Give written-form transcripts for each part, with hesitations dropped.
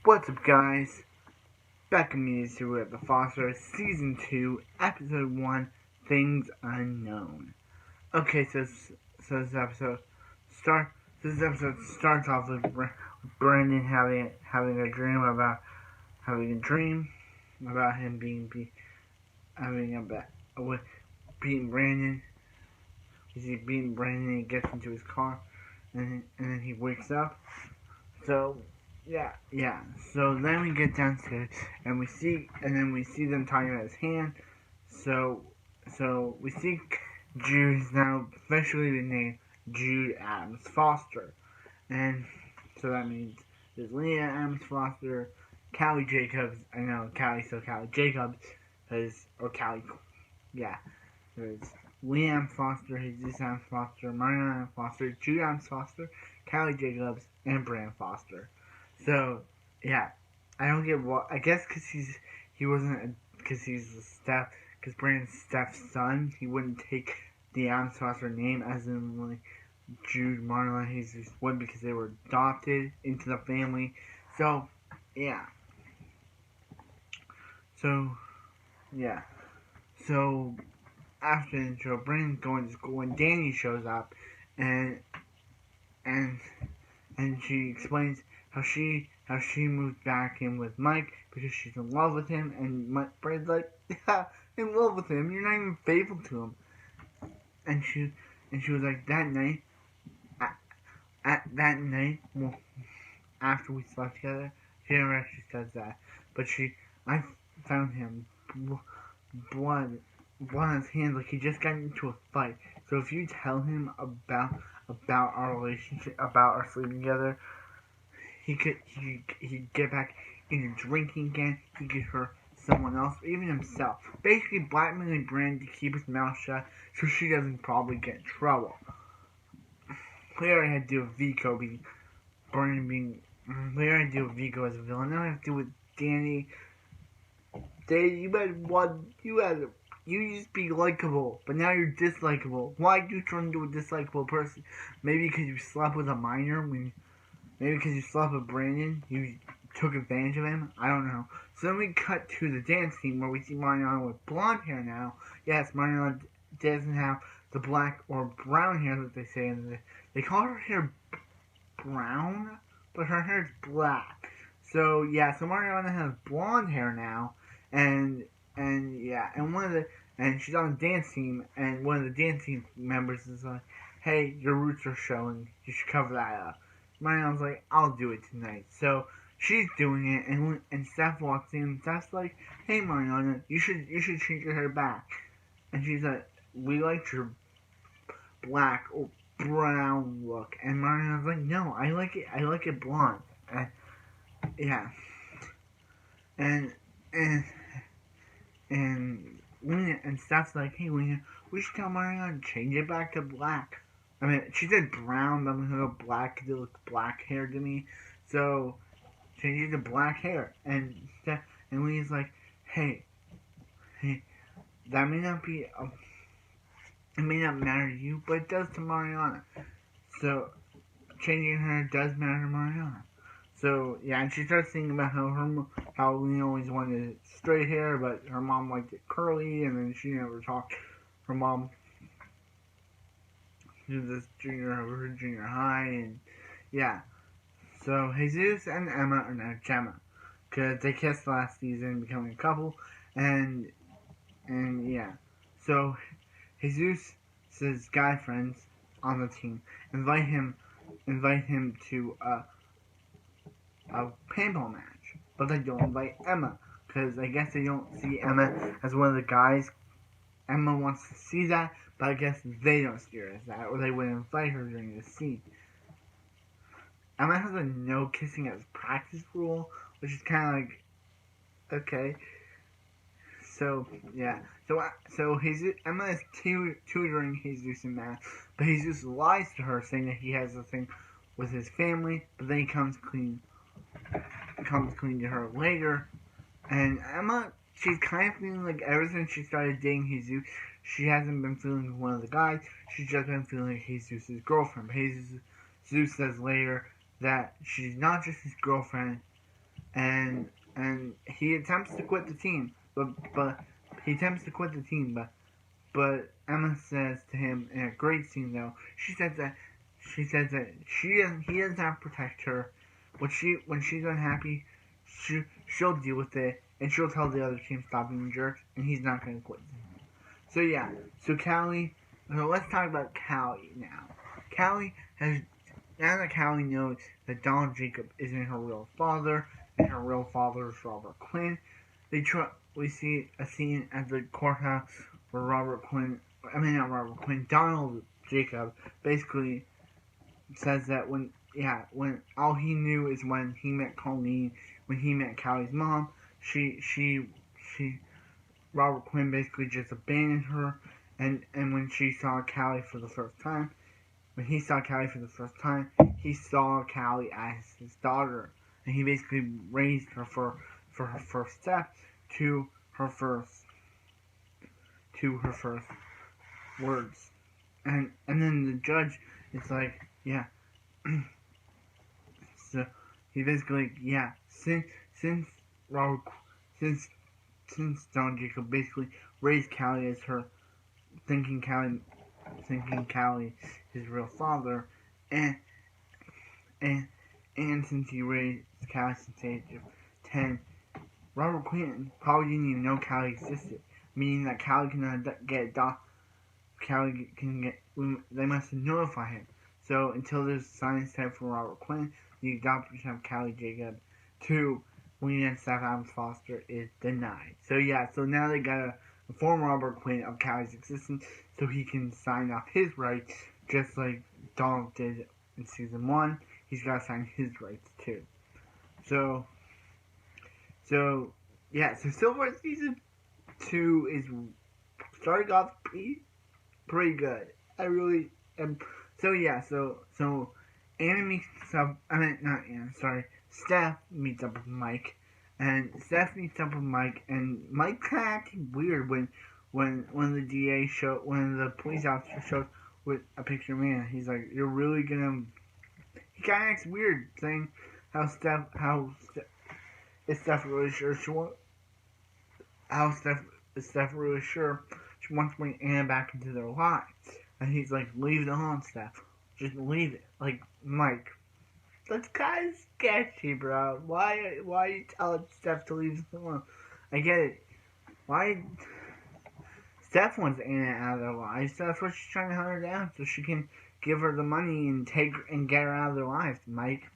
What's up, guys? Back in me to The Foster, Season 2, Episode 1, Things Unknown. Okay, this episode starts off with Brandon having a dream about him beating Brandon. He's beating Brandon and he gets into his car, and then he wakes up. So So then we get downstairs and we see them talking about his hand. So we see Jude is now officially named Jude Adams Foster, and so that means there's Leah Adams Foster, Callie Jacobs. I know Callie Jacobs, there's Leah Foster, Jesus Adams Foster, Marion Adams Foster, Jude Adams Foster, Callie Jacobs, and Brand Foster. So, yeah, I don't get what. I guess because he's Brandon's stepson, he wouldn't take the Adams Foster name as in like Jude, Marlon, Jesus would, because they were adopted into the family. So, yeah. So after the intro, Brandon's going to school and Danny shows up, and she explains how she moved back in with Mike because she's in love with him, and Brandon's like, yeah, in love with him, you're not even faithful to him. And she was like, that night, well, after we slept together, she never actually says that, but I found him blood on his hands, like he just got into a fight. So if you tell him about our relationship, about our sleeping together, he'd get back into drinking again. He could hurt someone else, or even himself. Basically blackmailing Brandon to keep his mouth shut so she doesn't probably get in trouble. We already had to deal with Vico we already had to deal with Vico as a villain. Now we have to deal with Danny. You used to be likable, but now you're dislikable. Why do you turn into a dislikable person? Maybe because you slept with a minor? Maybe because you slept with Brandon? You took advantage of him? I don't know. So then we cut to the dance team where we see Mariana with blonde hair now. Yes, Mariana doesn't have the black or brown hair that they say in the... They call her hair brown, but her hair is black. So so Mariana has blonde hair now, and she's on the dance team, and one of the dance team members is like, hey, your roots are showing, you should cover that up. Mariana's like, I'll do it tonight. So she's doing it, and Steph walks in, and Steph's like, hey Mariana, you should change your hair back. And she's like, we liked your black or brown look. And Mariana's like, no, I like it blonde. And Lena and Steph's like, hey Lena, we should tell Mariana to change it back to black. I mean, she said brown, but I'm gonna go black because it looks black hair to me. So change it to black hair. And Lena's like, hey, that may not be it may not matter to you, but it does to Mariana. So changing her hair does matter to Mariana. So and she starts thinking about how Lena always wanted straight hair, but her mom liked it curly, and then she never talked her mom through this junior high, and So Jesus and Emma are now Gemma, because they kissed last season, becoming a couple, and So Jesus' guy friends on the team invite him to a paintball match, but they don't invite Emma because I guess they don't see Emma as one of the guys. Emma wants to see that, but I guess they don't see her as that, or they wouldn't invite her during the scene. Emma has a no kissing as practice rule, which is kind of like, okay. So Emma is tutoring Jesus in math, but Jesus lies to her, saying that he has a thing with his family, but then he comes clean to her later. And Emma, she's kind of feeling like ever since she started dating Jesus, she hasn't been feeling one of the guys, she's just been feeling like Jesus' girlfriend. But Jesus says later that she's not just his girlfriend, and he attempts to quit the team, but he attempts to quit the team, but Emma says to him in a great scene though, she says that he doesn't have to protect her. When she's unhappy, she'll deal with it, and she'll tell the other team stop being jerks, and he's not gonna quit. So yeah, so Callie. So let's talk about Callie now. Callie has now that Callie knows that Donald Jacob isn't her real father, and her real father is Robert Quinn. We see a scene at the courthouse where Donald Jacob basically says that when all he knew is when he met Colleen, when he met Callie's mom, Robert Quinn basically just abandoned her, and when she saw Callie for the first time, he saw Callie as his daughter, and he basically raised her for her first step to her first words, and then the judge is like, yeah. So he basically, yeah, since Don Jacob basically raised Callie as her, thinking Callie his real father, and since he raised Callie since the age of 10, Robert Quinn probably didn't even know Callie existed, meaning that Callie cannot get adopted. They must notify him. So until there's signs set for Robert Quinn, the adoption of Callie Jacob to William and Steph Adams Foster is denied. So yeah, so now they gotta inform Robert Quinn of Callie's existence so he can sign off his rights, just like Donald did in season 1. He's gotta sign his rights too. So yeah, so Silver season 2 is starting off pretty good. I really am. So yeah, so Anna meets up. Steph meets up with Mike, and Mike kind of acted weird when the DA when the police officer showed with a picture of Anna. He's like, "You're really gonna." He kind of acts weird, saying is Steph really sure she wants. Is Steph really sure she wants to bring Anna back into their lives? And he's like, leave it alone, Steph. Just leave it. Like, Mike, that's kind of sketchy, bro. Why are you telling Steph to leave it alone? I get it. Why? Steph wants Anna out of their lives. That's what she's trying to hunt her down, so she can give her the money and get her out of their lives, Mike.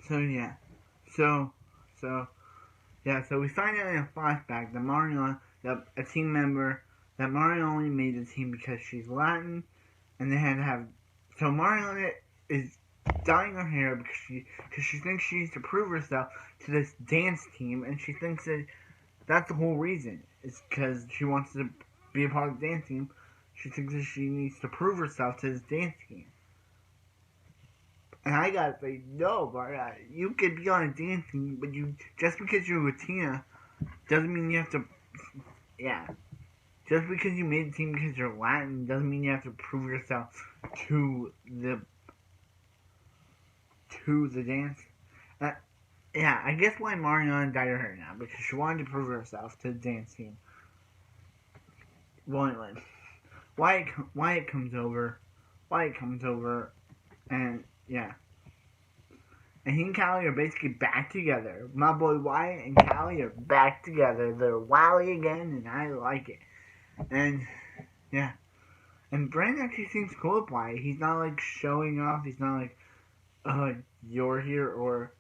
So yeah. So we find out in a flashback that Mariana, a team member, that Mariana only made the team because she's Latin, and they had to have. So Mariana is dyeing her hair because she thinks she needs to prove herself to this dance team, and she thinks that that's the whole reason. It's because she wants to be a part of the dance team. She thinks that she needs to prove herself to this dance team. And I gotta say, no, Mariana, you could be on a dance team, but just because you're Latina doesn't mean you have to. Yeah. Just because you made the team because you're Latin doesn't mean you have to prove yourself to the dance. Yeah, I guess why Mariana dyed her hair now, because she wanted to prove herself to the dance team. Wyatt comes over, and yeah. And he and Callie are basically back together. My boy Wyatt and Callie are back together. They're wily again, and I like it. And yeah, and Brandon actually seems cool with Wyatt. He's not like showing off. He's not like, you're here, or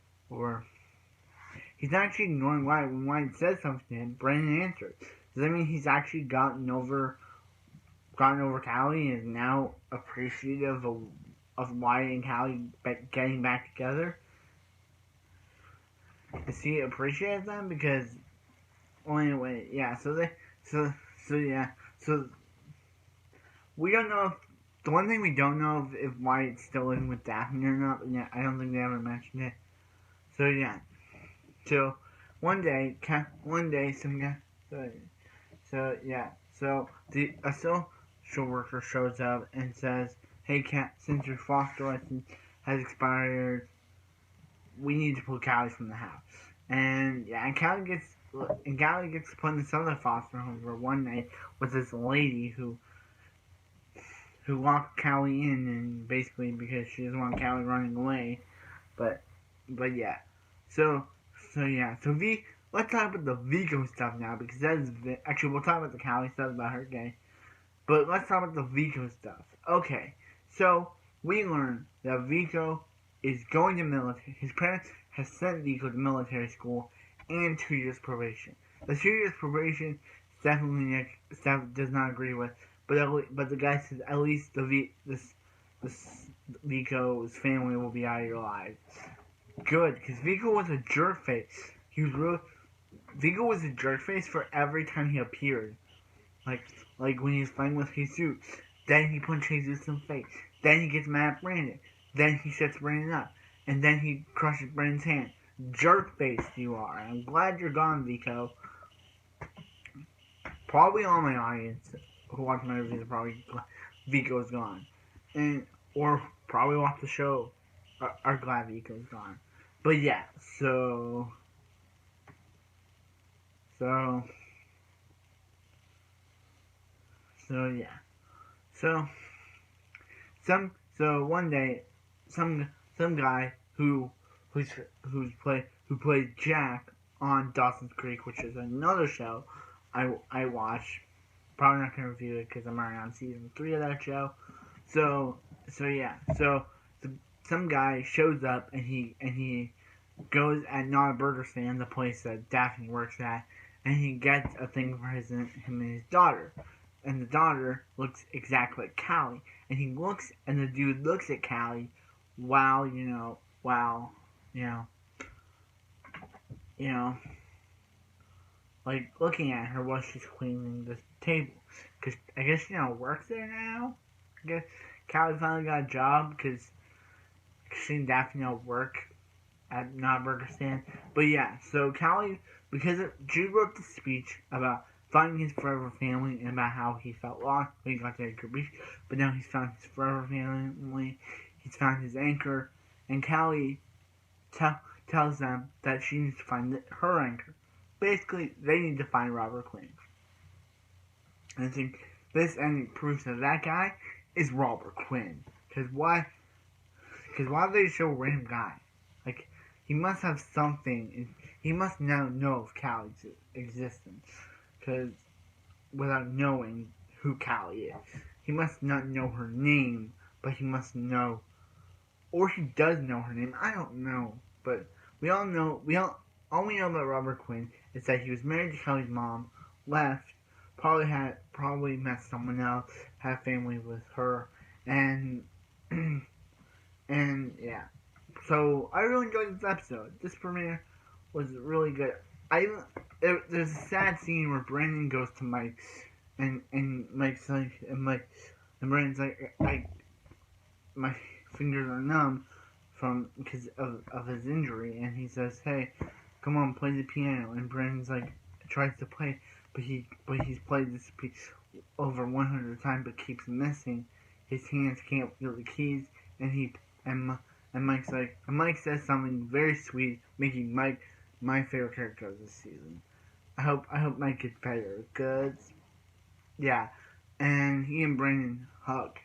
he's not actually ignoring Wyatt. When Wyatt says something to him, Brandon answers. Does that mean he's actually gotten over Callie and is now appreciative of Wyatt and Callie getting back together? Is he appreciative of them? Because, well, anyway, yeah. So we don't know the one thing we don't know if Wyatt's still living with Daphne or not. But yeah, I don't think they ever mentioned it. So yeah. So one day some guy. So a social worker shows up and says, "Hey, Kat, since your foster license has expired. We need to pull Callie from the house. And yeah, and Callie gets put in this other foster home for one night with this lady who locked Callie in, and basically because she doesn't want Callie running away. But yeah. So let's talk about the Vico stuff now, because that is actually we'll talk about the Callie stuff about her gay. But let's talk about the Vico stuff. Okay, so we learned that Vico is going to military. His parents have sent Vico to military school and 2 years probation. The 2 years probation, definitely Steph does not agree with. But the guy says at least this Vico's family will be out of your lives. Good, because Vico was a jerk face. Vico was a jerk face for every time he appeared. Like when he was fighting with Jesus. Then he punched Jesus in the face. Then he gets mad at Brandon. Then he sets Brandon up. And then he crushes Brandon's hand. Jerk face you are. I'm glad you're gone, Vico. Probably all my audience who watch my reviews are probably glad Vico's gone. Or probably watch the show are glad Vico's gone. But yeah, so yeah. So one day some guy who played Jack on Dawson's Creek, which is another show I watch. Probably not gonna review it because I'm already on season 3 of that show. So some guy shows up and he goes at Not a Burger Stand, the place that Daphne works at, and he gets a thing for him and his daughter. And the daughter looks exactly like Callie. And the dude looks at Callie while like looking at her while she's cleaning the table. Because I guess she works there now. I guess Callie finally got a job because she and Daphne work at Not a Burger Stand. But yeah, so Callie, Jude wrote the speech about finding his forever family and about how he felt lost when he got to Anchor Beach, but now he's found his forever family, he's found his anchor, and Callie tells them that she needs to find her anchor. Basically, they need to find Robert Quinn. And I think this ending proves that guy is Robert Quinn. Because why do they show a random guy? Like, he must have something. He must now know of Callie's existence. Because without knowing who Callie is. He must not know her name, but he must know. Or he does know her name. I don't know. But all we know about Robert Quinn is that he was married to Callie's mom, left, probably met someone else, had family with her, and yeah. So I really enjoyed this episode. This premiere was really good. There's a sad scene where Brandon goes to Mike, and Mike's like, and Brandon's like, my fingers are numb because of his injury, and he says, hey, come on, play the piano. And Brandon's like, tries to play, but he's played this piece over 100 times, but keeps missing. His hands can't feel the keys, and Mike's like, and Mike says something very sweet, making Mike my favorite character of this season. I hope Mike gets better, cause yeah, and he and Brandon hug.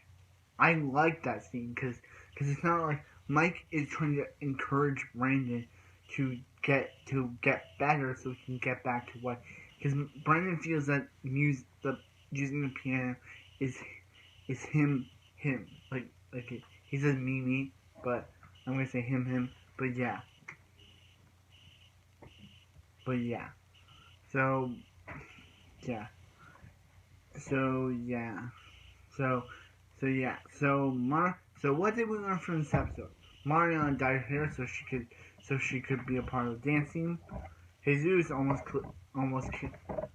I like that scene because it's not like Mike is trying to encourage Brandon to get better so he can get back to what, because Brandon feels that using the piano is him like he says me, but I'm gonna say him, but yeah. So yeah. So what did we learn from this episode? Mariana dyed her hair so she could be a part of the dance team. Jesus almost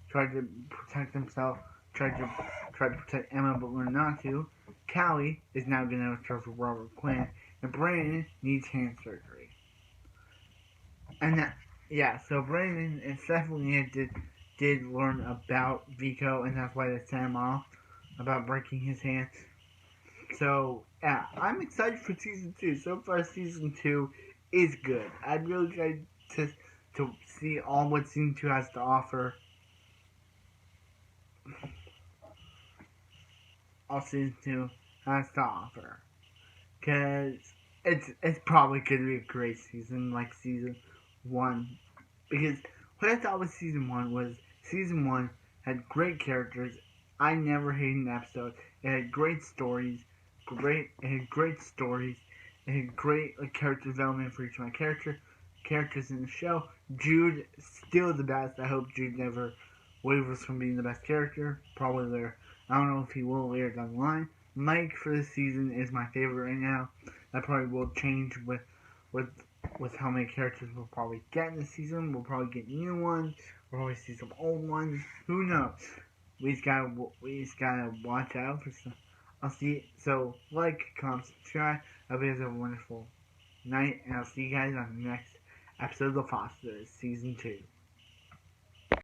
tried to protect himself, tried to protect Emma, but learned not to. Callie is now going to have for Robert Quinn, and Brandon needs hand surgery. And so Brandon and Stephanie did learn about Vico, and that's why they sent him off, about breaking his hand. So Yeah, I'm excited for season 2. So far, season 2 is good. I'd really try to see all what season 2 has to offer. All season 2 has to offer. Because it's probably going to be a great season like season 1. Because what I thought with season 1 was season 1 had great characters. I never hated an episode. It had great stories. It had great stories. It had great character development for each of my characters in the show. Jude still the best. I hope Jude never wavers from being the best character. Probably there. I don't know if he will later down the line. Mike for this season is my favorite right now. That probably will change with how many characters we'll probably get in the season. We'll probably get new ones. We'll probably see some old ones. Who knows? We just gotta watch out for some. I'll see. So like, comment, subscribe. I hope you guys have a wonderful night, and I'll see you guys on the next episode of The Fosters, season 2.